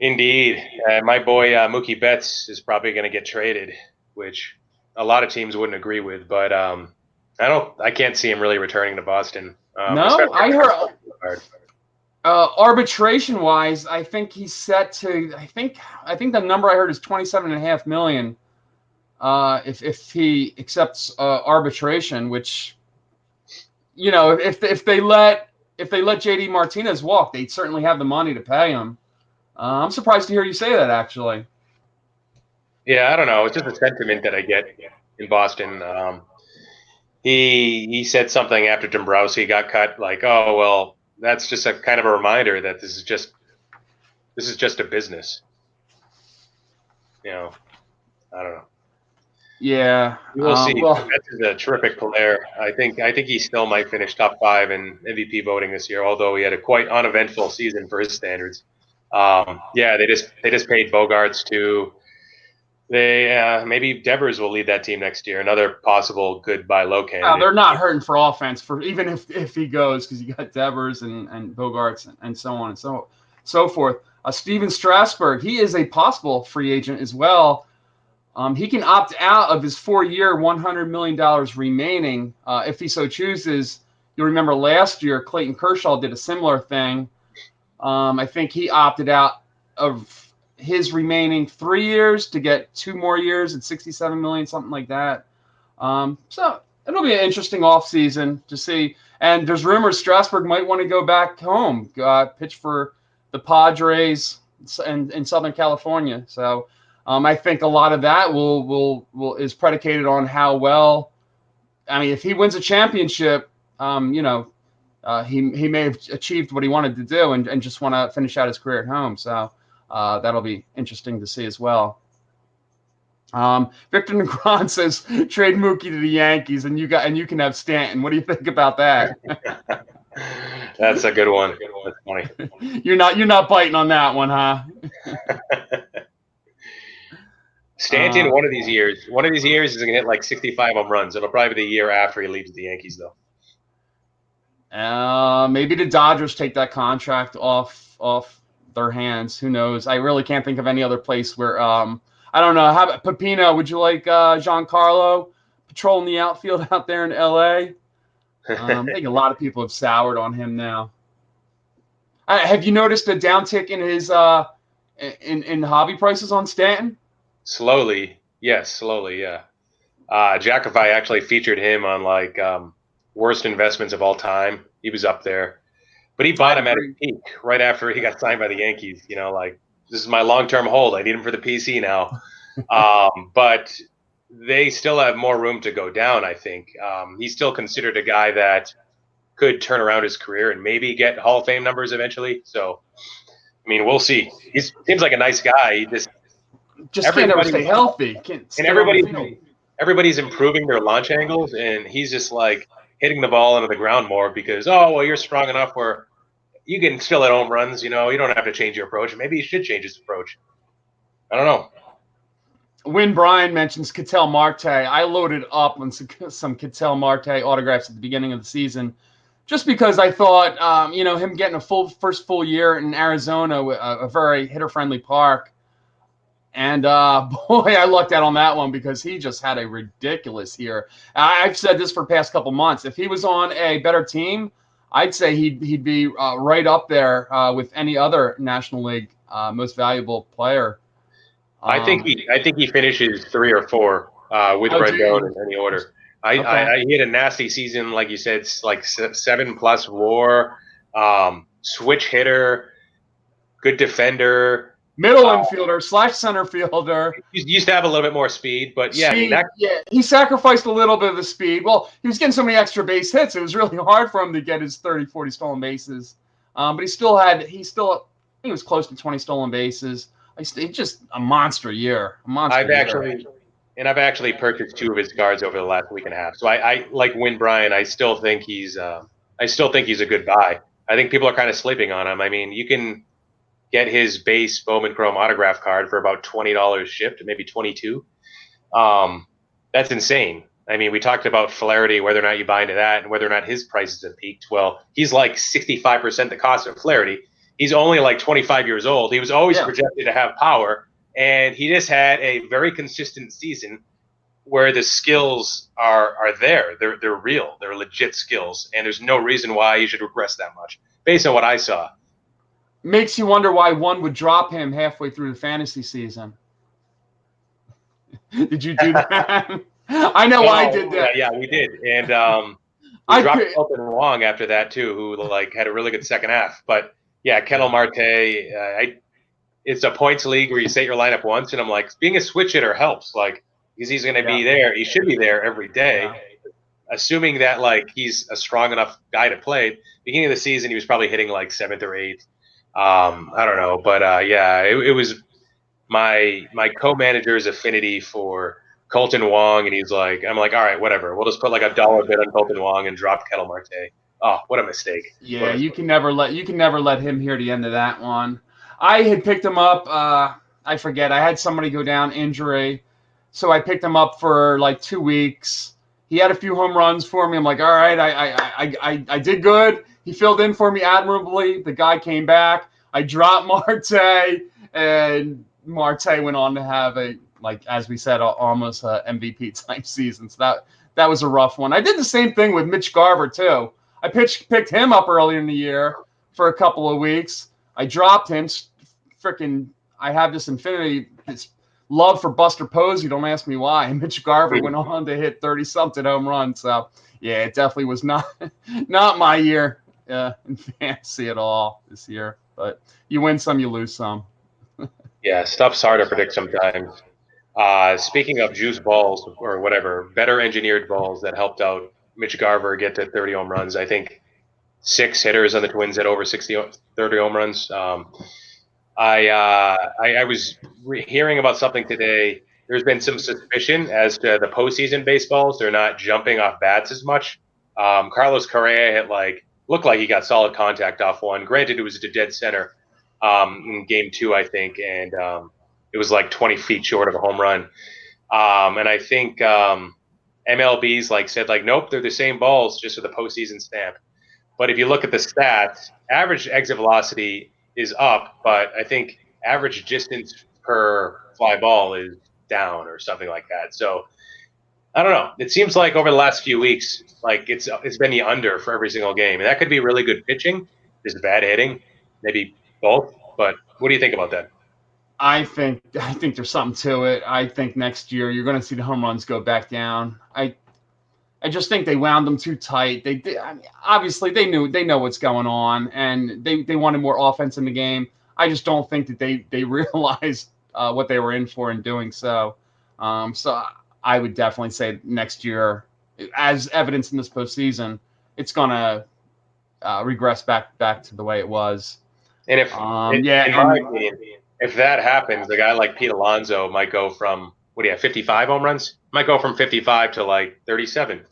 Indeed. My boy Mookie Betts is probably going to get traded, which a lot of teams wouldn't agree with. But I can't see him really returning to Boston. No, I heard arbitration-wise, I think he's set to. I think the number I heard is $27.5 million. If he accepts arbitration, which, if they let JD Martinez walk, they certainly have the money to pay him. I'm surprised to hear you say that, actually. Yeah, I don't know. It's just a sentiment that I get in Boston. He said something after Dombrowski got cut, like, "Oh well, that's just a kind of a reminder that this is just a business." I don't know. Yeah, we'll see. Betts is a terrific player. I think he still might finish top 5 in MVP voting this year, although he had a quite uneventful season for his standards. Yeah, they just paid Bogarts too. They maybe Devers will lead that team next year. Another possible good buy low candidate. They're not hurting for offense for even if he goes, because you got Devers and Bogarts and so on and so forth. Steven Strasburg, he is a possible free agent as well. He can opt out of his 4-year, $100 million remaining if he so chooses. You'll remember last year, Clayton Kershaw did a similar thing. I think he opted out of his remaining 3 years to get 2 more years at $67 million, something like that. So it'll be an interesting offseason to see. And there's rumors Strasburg might want to go back home, pitch for the Padres in Southern California. So I think a lot of that is predicated on how well. I mean, if he wins a championship, he may have achieved what he wanted to do and just want to finish out his career at home. So that'll be interesting to see as well. Victor Negron says trade Mookie to the Yankees and you can have Stanton. What do you think about that? That's a good one. That's funny. You're not biting on that one, huh? Stanton, one of these years is going to hit like 65 home runs. It'll probably be the year after he leaves the Yankees, though. Maybe the Dodgers take that contract off their hands. Who knows? I really can't think of any other place where I don't know. How about Pepino? Would you like Giancarlo patrolling the outfield out there in LA? I think a lot of people have soured on him now. Have you noticed a downtick in his in hobby prices on Stanton? Slowly, yeah. Jacobite actually featured him on worst investments of all time. He was up there, but he bought him at a peak right after he got signed by the Yankees. This is my long-term hold. I need him for the PC now. But they still have more room to go down, I think. He's still considered a guy that could turn around his career and maybe get Hall of Fame numbers eventually. So, I mean, we'll see. He seems like a nice guy. He just can't ever stay healthy. Everybody's improving their launch angles, and he's just like hitting the ball into the ground more because, you're strong enough where you can still hit home runs. You don't have to change your approach. Maybe he should change his approach. I don't know. When Brian mentions Ketel Marte, I loaded up on some Ketel Marte autographs at the beginning of the season, just because I thought, him getting a first full year in Arizona, a very hitter-friendly park. And boy, I lucked out on that one because he just had a ridiculous year. I've said this for the past couple months. If he was on a better team, I'd say he'd be right up there with any other National League most valuable player. I think he finishes 3 or 4 with Rendon in any order. He had a nasty season, like you said, like 7+ WAR, switch hitter, good defender. Middle infielder / center fielder. He used to have a little bit more speed, but yeah, speed, he sacrificed a little bit of the speed. Well, he was getting so many extra base hits. It was really hard for him to get his 30, 40 stolen bases. But he was close to 20 stolen bases. It's just a monster year. I've actually purchased 2 of his cards over the last week and a half. So I like Win Bryant. I still think he's a good buy. I think people are kind of sleeping on him. I mean, you can get his base Bowman Chrome autograph card for about $20 shipped, maybe $22. That's insane. I mean, we talked about Flaherty, whether or not you buy into that, and whether or not his prices have peaked. Well, he's like 65% the cost of Flaherty. He's only like 25 years old. He was always projected to have power, and he just had a very consistent season where the skills are there. They're real. They're legit skills, and there's no reason why he should regress that much based on what I saw. Makes you wonder why one would drop him halfway through the fantasy season. Did you do that? I know I did that. Yeah, we did. And we dropped Colton Wong after that too, who had a really good second half. But yeah, Ketel Marte, it's a points league where you set your lineup once, and I'm like, being a switch hitter helps, because he's going to be there. He should be there every day, assuming that he's a strong enough guy to play. Beginning of the season, he was probably hitting 7th or 8th. I don't know, but it was my co-manager's affinity for Colton Wong, and I'm like, all right, whatever. We'll just put $1 bid on Colton Wong and drop Ketel Marte. Oh, what a mistake! Yeah, you can never let him hear the end of that one. I had picked him up. I forget. I had somebody go down injury, so I picked him up for 2 weeks. He had a few home runs for me. I'm like, all right, I did good. He filled in for me admirably. The guy came back. I dropped Marte, and Marte went on to have as we said, almost a MVP type season. So that was a rough one. I did the same thing with Mitch Garver too. I picked him up earlier in the year for a couple of weeks. I dropped him. I have this love for Buster Posey. Don't ask me why. And Mitch Garver went on to hit 30-something home runs. So yeah, it definitely was not my year in fantasy at all this year. But you win some, you lose some. Yeah, stuff's hard to predict sometimes. Speaking of juice balls or whatever, better engineered balls that helped out Mitch Garver get to 30 home runs. I think 6 hitters on the Twins at over 30 home runs. I was hearing about something today. There's been some suspicion as to the postseason baseballs. They're not jumping off bats as much. Carlos Correa had looked like he got solid contact off one. Granted, it was to dead center in game 2, I think, and it was 20 feet short of a home run. And I think MLB's said nope, they're the same balls, just with a postseason stamp. But if you look at the stats, average exit velocity is up, but I think average distance per fly ball is down or something like that. So I don't know. It seems like over the last few weeks, it's been the under for every single game, and that could be really good pitching, just bad hitting, maybe both. But what do you think about that? I think there's something to it. I think next year you're going to see the home runs go back down. I just think they wound them too tight. Obviously they know what's going on, and they wanted more offense in the game. I just don't think that they realized what they were in for in doing so. So I would definitely say next year, as evidenced in this postseason, it's going to regress back to the way it was. And in my opinion, if that happens, a guy like Pete Alonso might go from 55 home runs? Might go from 55 to 37.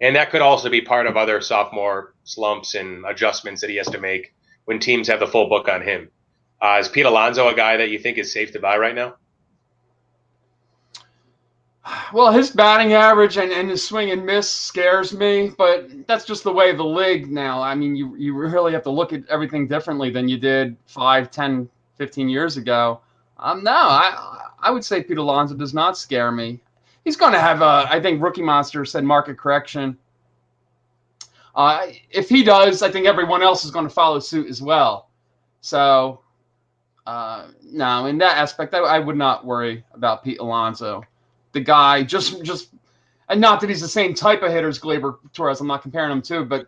And that could also be part of other sophomore slumps and adjustments that he has to make when teams have the full book on him. Is Pete Alonso a guy that you think is safe to buy right now? Well, his batting average and his swing and miss scares me, but that's just the way of the league now. I mean, you really have to look at everything differently than you did 5, 10, 15 years ago. No, I would say Pete Alonso does not scare me. He's going to have I think Rookie Monster said market correction. If he does, I think everyone else is going to follow suit as well. So, no, in that aspect, I would not worry about Pete Alonso. The guy just, and not that he's the same type of hitter as Gleyber Torres. I'm not comparing him to, but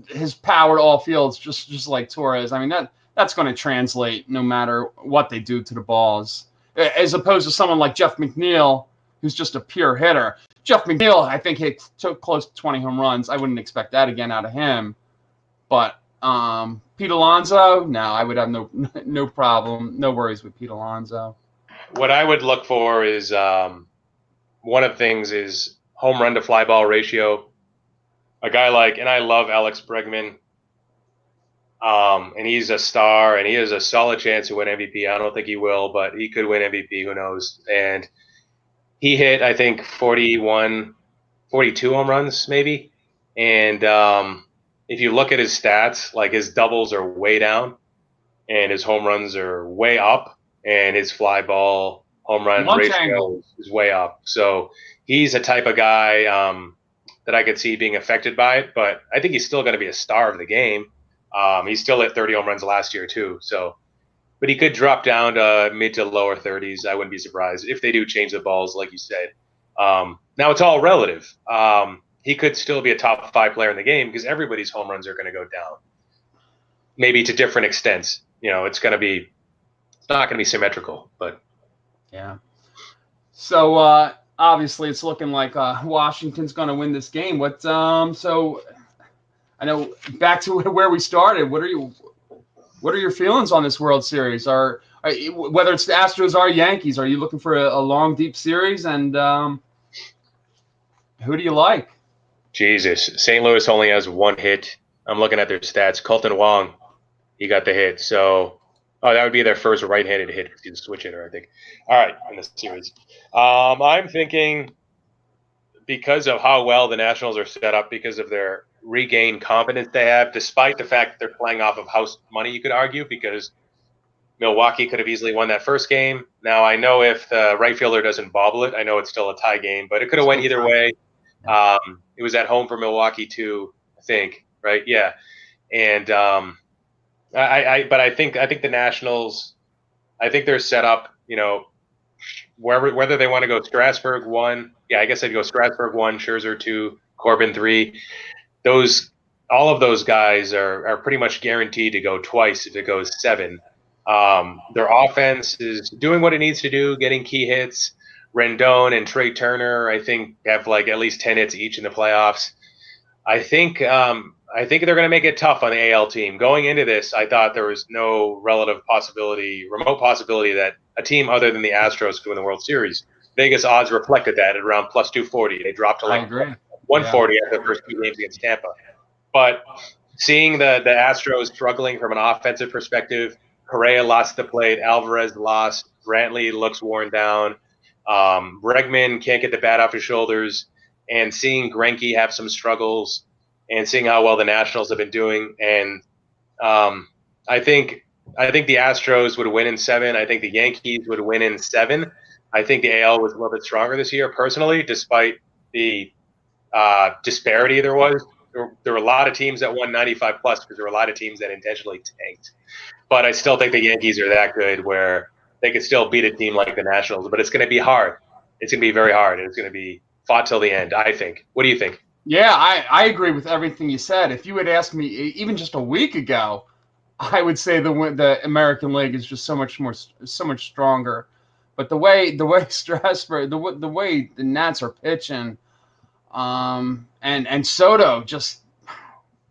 his power to all fields, just like Torres. I mean, that's going to translate no matter what they do to the balls, as opposed to someone like Jeff McNeil, who's just a pure hitter. Jeff McNeil, I think, took close to 20 home runs. I wouldn't expect that again out of him. But Pete Alonso, no, I would have no problem, no worries with Pete Alonso. What I would look for is one of the things is home run to fly ball ratio. A guy and I love Alex Bregman, and he's a star, and he has a solid chance to win MVP. I don't think he will, but he could win MVP. Who knows? And he hit, I think, 42 home runs maybe. And if you look at his stats, like his doubles are way down, and his home runs are way up, and his fly ball home run ratio is way up. So he's a type of guy that I could see being affected by it, but I think he's still going to be a star of the game. He's still at 30 home runs last year too. So, but he could drop down to mid to lower 30s. I wouldn't be surprised if they do change the balls, like you said. Now it's all relative. He could still be a top 5 player in the game because everybody's home runs are going to go down, maybe to different extents. It's not going to be symmetrical, but yeah. So obviously, it's looking like Washington's going to win this game. So I know back to where we started. What are your feelings on this World Series? Whether it's the Astros or Yankees, are you looking for a long, deep series? And who do you like? Jesus, St. Louis only has 1 hit. I'm looking at their stats. Colton Wong, he got the hit. So, that would be their first right-handed hit. He's a switch hitter, I think. All right, in this series. I'm thinking because of how well the Nationals are set up, because of their regained confidence they have, despite the fact that they're playing off of house money, you could argue, because Milwaukee could have easily won that first game. Now, I know if the right fielder doesn't bobble it, I know it's still a tie game, but it could have went either way. It was at home for Milwaukee too, I think, right? Yeah. And but I think the Nationals, I think they're set up, whether they want to go Strasburg 1, I guess I'd go Strasburg 1, Scherzer 2, Corbin 3. All of those guys are pretty much guaranteed to go twice if it goes 7. Their offense is doing what it needs to do, getting key hits. Rendon and Trey Turner, I think, have at least 10 hits each in the playoffs. I think they're going to make it tough on the AL team. Going into this, I thought there was no remote possibility that a team other than the Astros could win the World Series. Vegas odds reflected that at around plus 240. They dropped to 140 after the first 2 games against Tampa. But seeing the Astros struggling from an offensive perspective, Correa lost the plate, Alvarez lost, Brantley looks worn down. Bregman can't get the bat off his shoulders, and seeing Greinke have some struggles, and seeing how well the Nationals have been doing, and I think the Astros would win in 7. I think the Yankees would win in 7. I think the AL was a little bit stronger this year, personally, despite the disparity there was. There were a lot of teams that won 95 plus because there were a lot of teams that intentionally tanked. But I still think the Yankees are that good where they could still beat a team like the Nationals, but it's going to be hard. It's going to be very hard. It's going to be fought till the end, I think. What do you think? Yeah, I agree with everything you said. If you had asked me even just a week ago, I would say the American League is just so much stronger. But the way Strasburg, the way the Nats are pitching, and Soto just,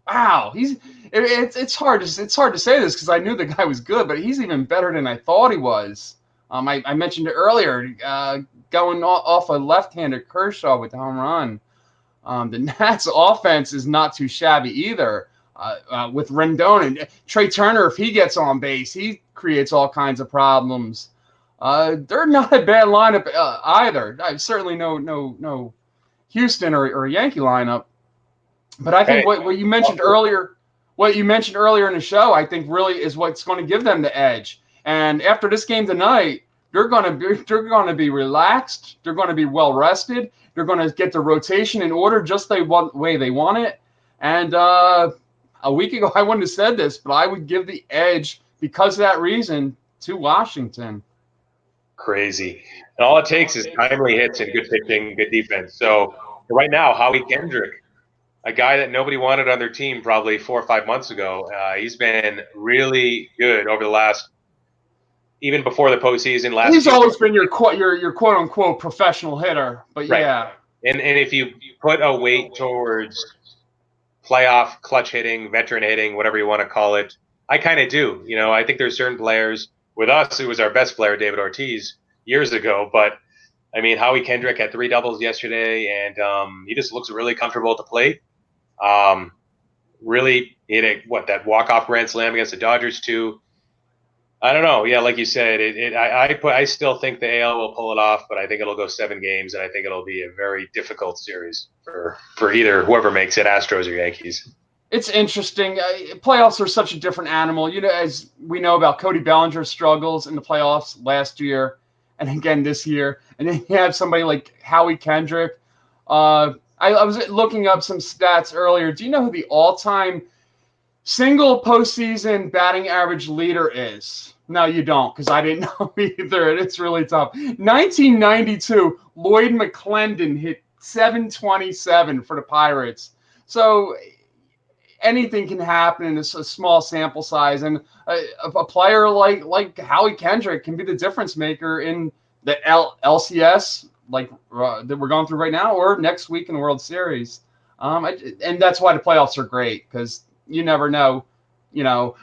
wow, it's hard to say this because I knew the guy was good, but he's even better than I thought he was. I mentioned it earlier, going off a left-handed Kershaw with the home run. The Nats offense is not too shabby either. With Rendon and Trey Turner, if he gets on base, he creates all kinds of problems. They're not a bad lineup either. Certainly no Houston or Yankee lineup. But I think what you mentioned earlier, in the show, I think really is what's going to give them the edge. And after this game tonight, they're going to be relaxed. They're going to be well rested. They're going to get the rotation in order just the way they want it. And a week ago, I wouldn't have said this, but I would give the edge because of that reason to Washington. Crazy. And all it takes is timely hits and good pitching, good defense. So right now, Howie Kendrick, a guy that nobody wanted on their team probably 4 or 5 months ago, he's been really good over the last, even before the postseason. He's always been your quote unquote professional hitter, but yeah. Right. And if you put a weight towards playoff clutch hitting, veteran hitting, whatever you want to call it, I kind of do. I think there's certain players. With us, it was our best player, David Ortiz, years ago. But I mean, Howie Kendrick had 3 doubles yesterday, and he just looks really comfortable at the plate. Really hit that walk-off grand slam against the Dodgers too. I don't know. Yeah, like you said, I still think the AL will pull it off, but I think it'll go 7 games, and I think it'll be a very difficult series for either whoever makes it, Astros or Yankees. It's interesting. Playoffs are such a different animal. As we know about Cody Bellinger's struggles in the playoffs last year and again this year. And then you have somebody like Howie Kendrick. I was looking up some stats earlier. Do you know who the all-time single postseason batting average leader is? No, you don't, because I didn't know either. It's really tough. 1992, Lloyd McClendon hit 727 for the Pirates. So anything can happen in a small sample size, and a player like Howie Kendrick can be the difference maker in the ALCS, that we're going through right now, or next week in the World Series. And that's why the playoffs are great, because you never know.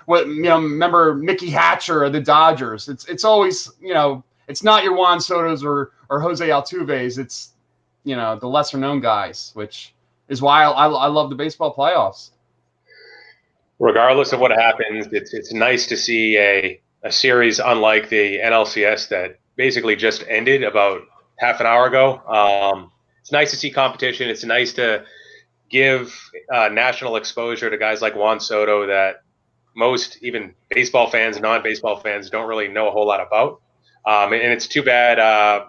Remember Mickey Hatcher of the Dodgers? It's always it's not your Juan Soto's or Jose Altuve's. It's the lesser known guys, which is why I love the baseball playoffs. Regardless of what happens, it's nice to see a series unlike the NLCS that basically just ended about half an hour ago. It's nice to see competition. It's nice to give national exposure to guys like Juan Soto that most even baseball fans, non-baseball fans don't really know a whole lot about. And it's too bad.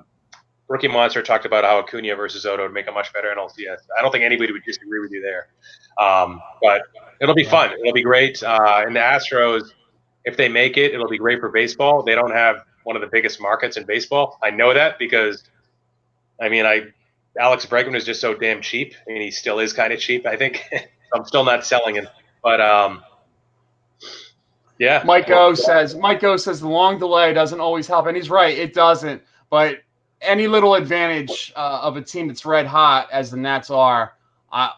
Rookie Monster talked about how Acuna versus Soto would make a much better NLCS. I don't think anybody would disagree with you there. But it'll be fun. It'll be great. And the Astros, if they make it, it'll be great for baseball. They don't have one of the biggest markets in baseball. I know that because, Alex Bregman is just so damn cheap. He still is kind of cheap, I think. I'm still not selling him. But, yeah. Mike O says the long delay doesn't always help. And he's right. It doesn't. But any little advantage of a team that's red hot, as the Nats are, I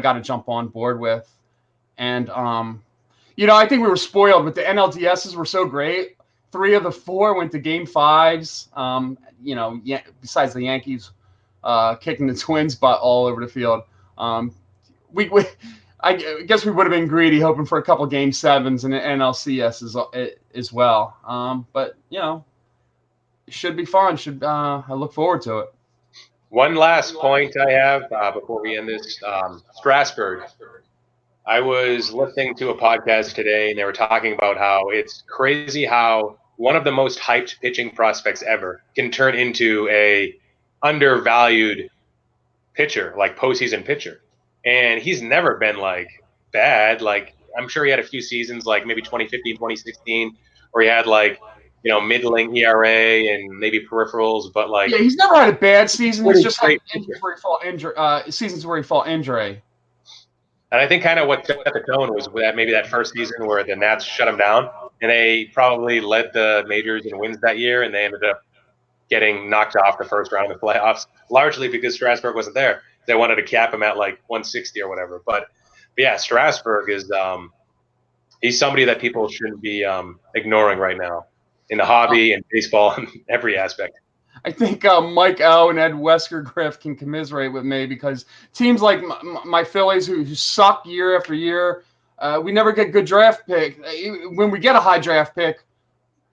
got to jump on board with. And, I think we were spoiled, but the NLDSs were so great. 3 of the 4 went to Game 5s. Besides the Yankees kicking the Twins' butt all over the field. I guess we would have been greedy, hoping for a couple Game 7s and NLCS as well. But, it should be fun. I look forward to it. One last point I have before we end this. Strasburg. I was listening to a podcast today, and they were talking about how it's crazy how one of the most hyped pitching prospects ever can turn into a undervalued pitcher, like postseason pitcher. And he's never been bad. I'm sure he had a few seasons, like maybe 2015, 2016, where he had middling ERA and maybe peripherals, but he's never had a bad season. He's just had seasons where he fought injury. And I think kind of what set the tone was that first season where the Nats shut him down, and they probably led the majors in wins that year, and they ended up getting knocked off the first round of the playoffs, largely because Strasburg wasn't there. They wanted to cap him at 160 or whatever. But yeah, Strasburg is he's somebody that people shouldn't be ignoring right now in the hobby and baseball and every aspect. I think Mike O and Ed Wesker-Griff can commiserate with me because teams like my Phillies who suck year after year, we never get good draft pick. When we get a high draft pick,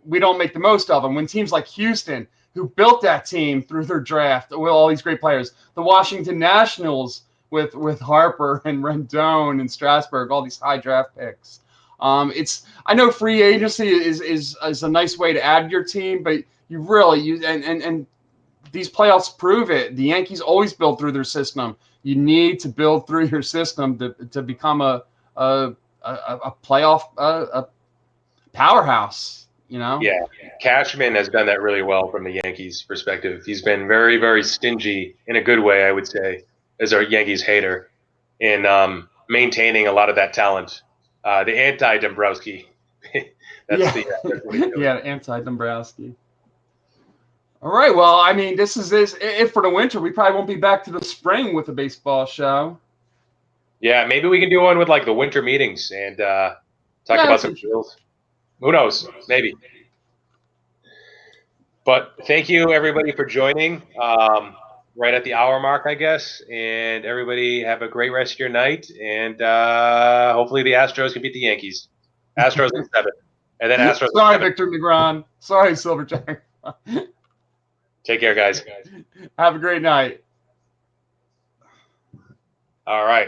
we don't make the most of them. When teams like Houston, who built that team through their draft with all these great players, the Washington Nationals with Harper and Rendon and Strasburg, all these high draft picks. I know free agency is a nice way to add to your team, but and these playoffs prove it. The Yankees always build through their system. You need to build through your system to become a playoff a powerhouse. You know. Yeah, Cashman has done that really well from the Yankees' perspective. He's been very, very stingy in a good way, I would say, as a Yankees hater, in maintaining a lot of that talent. The anti-Dombrowski. That's what he's doing. Yeah, anti-Dombrowski. All right, well, I mean, this is it for the winter. We probably won't be back to the spring with a baseball show. Yeah, maybe we can do one with like the winter meetings and talk about some drills. Who knows? Maybe. But thank you, everybody, for joining. Right at the hour mark, I guess. And everybody have a great rest of your night. And hopefully the Astros can beat the Yankees. Astros in 7. And then Astros Sorry, in 7. Victor Negron. Sorry, Silverjack. Take care, guys. Have a great night. All right.